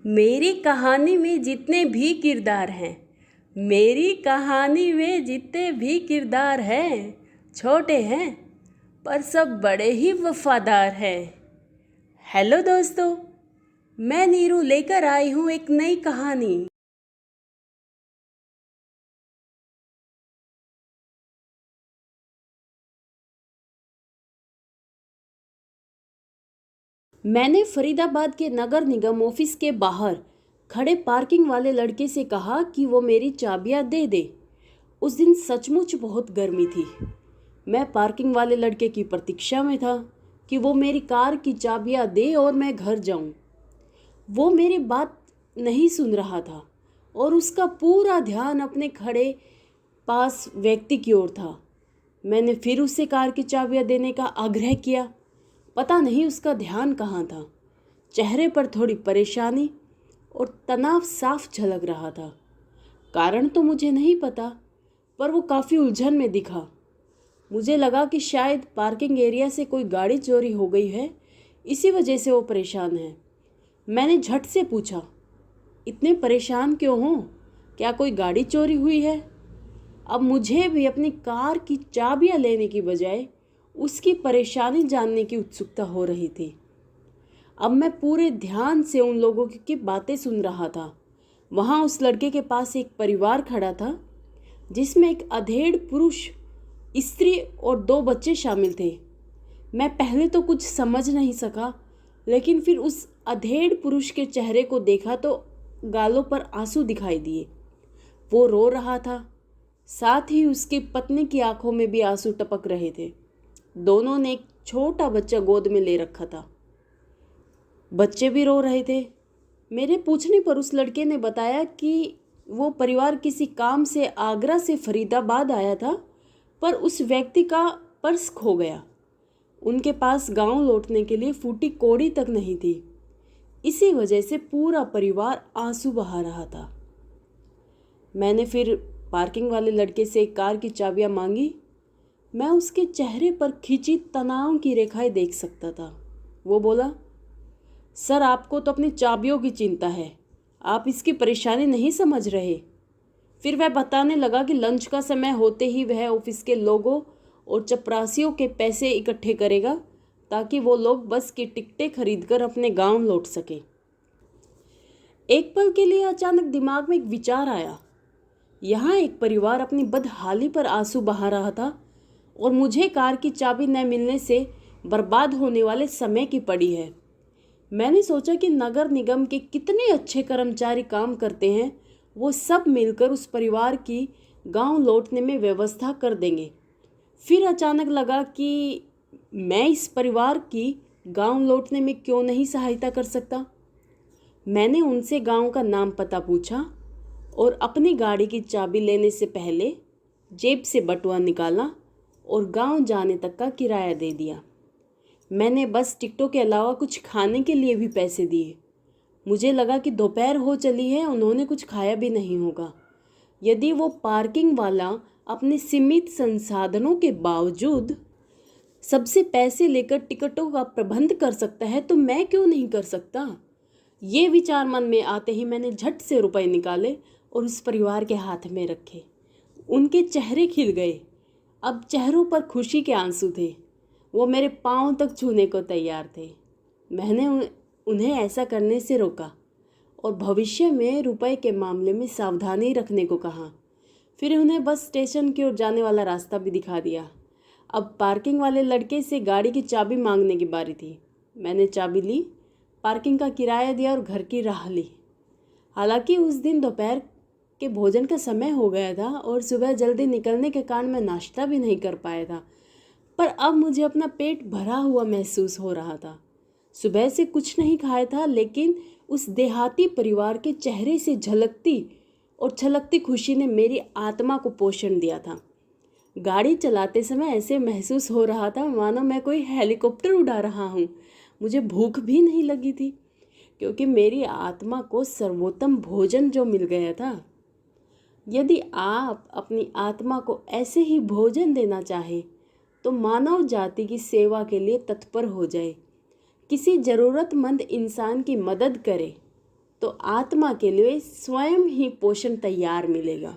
मेरी कहानी में जितने भी किरदार हैं, मेरी कहानी में जितने भी किरदार हैं, छोटे हैं पर सब बड़े ही वफादार हैं। हेलो दोस्तों, मैं नीरू लेकर आई हूँ एक नई कहानी। मैंने फरीदाबाद के नगर निगम ऑफिस के बाहर खड़े पार्किंग वाले लड़के से कहा कि वो मेरी चाबियां दे दे। उस दिन सचमुच बहुत गर्मी थी। मैं पार्किंग वाले लड़के की प्रतीक्षा में था कि वो मेरी कार की चाबियां दे और मैं घर जाऊं। वो मेरी बात नहीं सुन रहा था और उसका पूरा ध्यान अपने खड़े पास व्यक्ति की ओर था। मैंने फिर उससे कार की चाबियां देने का आग्रह किया। पता नहीं उसका ध्यान कहाँ था। चेहरे पर थोड़ी परेशानी और तनाव साफ झलक रहा था। कारण तो मुझे नहीं पता, पर वो काफ़ी उलझन में दिखा। मुझे लगा कि शायद पार्किंग एरिया से कोई गाड़ी चोरी हो गई है, इसी वजह से वो परेशान है। मैंने झट से पूछा, इतने परेशान क्यों हो? क्या कोई गाड़ी चोरी हुई है? अब मुझे भी अपनी कार की चाबियां लेने की बजाय उसकी परेशानी जानने की उत्सुकता हो रही थी। अब मैं पूरे ध्यान से उन लोगों की बातें सुन रहा था। वहाँ उस लड़के के पास एक परिवार खड़ा था, जिसमें एक अधेड़ पुरुष, स्त्री और 2 बच्चे शामिल थे। मैं पहले तो कुछ समझ नहीं सका, लेकिन फिर उस अधेड़ पुरुष के चेहरे को देखा तो गालों पर आंसू दिखाई दिए। वो रो रहा था, साथ ही उसकी पत्नी की आंखों में भी आंसू टपक रहे थे। दोनों ने एक छोटा बच्चा गोद में ले रखा था। बच्चे भी रो रहे थे। मेरे पूछने पर उस लड़के ने बताया कि वो परिवार किसी काम से आगरा से फरीदाबाद आया था, पर उस व्यक्ति का पर्स खो गया। उनके पास गांव लौटने के लिए फूटी कौड़ी तक नहीं थी। इसी वजह से पूरा परिवार आंसू बहा रहा था। मैंने फिर पार्किंग वाले लड़के से कार की चाबियां मांगी। मैं उसके चेहरे पर खिंची तनाव की रेखाएं देख सकता था। वो बोला, सर, आपको तो अपनी चाबियों की चिंता है, आप इसकी परेशानी नहीं समझ रहे। फिर वह बताने लगा कि लंच का समय होते ही वह ऑफिस के लोगों और चपरासियों के पैसे इकट्ठे करेगा, ताकि वो लोग बस की टिकटें खरीदकर अपने गांव लौट सकें। एक पल के लिए अचानक दिमाग में एक विचार आया। यहाँ एक परिवार अपनी बदहाली पर आंसू बहा रहा था और मुझे कार की चाबी न मिलने से बर्बाद होने वाले समय की पड़ी है। मैंने सोचा कि नगर निगम के कितने अच्छे कर्मचारी काम करते हैं, वो सब मिलकर उस परिवार की गांव लौटने में व्यवस्था कर देंगे। फिर अचानक लगा कि मैं इस परिवार की गांव लौटने में क्यों नहीं सहायता कर सकता। मैंने उनसे गांव का नाम पता पूछा और अपनी गाड़ी की चाबी लेने से पहले जेब से बटुआ निकाला और गांव जाने तक का किराया दे दिया। मैंने बस टिकटों के अलावा कुछ खाने के लिए भी पैसे दिए। मुझे लगा कि दोपहर हो चली है, उन्होंने कुछ खाया भी नहीं होगा। यदि वो पार्किंग वाला अपने सीमित संसाधनों के बावजूद सबसे पैसे लेकर टिकटों का प्रबंध कर सकता है, तो मैं क्यों नहीं कर सकता? ये विचार मन में आते ही मैंने झट से रुपए निकाले और उस परिवार के हाथ में रखे। उनके चेहरे खिल गए। अब चेहरों पर खुशी के आंसू थे। वो मेरे पाँव तक छूने को तैयार थे। मैंने उन्हें ऐसा करने से रोका और भविष्य में रुपए के मामले में सावधानी रखने को कहा। फिर उन्हें बस स्टेशन की ओर जाने वाला रास्ता भी दिखा दिया। अब पार्किंग वाले लड़के से गाड़ी की चाबी मांगने की बारी थी। मैंने चाबी ली, पार्किंग का किराया दिया और घर की राह ली। हालांकि उस दिन दोपहर के भोजन का समय हो गया था और सुबह जल्दी निकलने के कारण मैं नाश्ता भी नहीं कर पाया था, पर अब मुझे अपना पेट भरा हुआ महसूस हो रहा था। सुबह से कुछ नहीं खाया था, लेकिन उस देहाती परिवार के चेहरे से झलकती और छलकती खुशी ने मेरी आत्मा को पोषण दिया था। गाड़ी चलाते समय ऐसे महसूस हो रहा था मानो मैं कोई हेलीकॉप्टर उड़ा रहा हूँ। मुझे भूख भी नहीं लगी थी, क्योंकि मेरी आत्मा को सर्वोत्तम भोजन जो मिल गया था। यदि आप अपनी आत्मा को ऐसे ही भोजन देना चाहे, तो मानव जाति की सेवा के लिए तत्पर हो जाए। किसी ज़रूरतमंद इंसान की मदद करे। तो आत्मा के लिए स्वयं ही पोषण तैयार मिलेगा।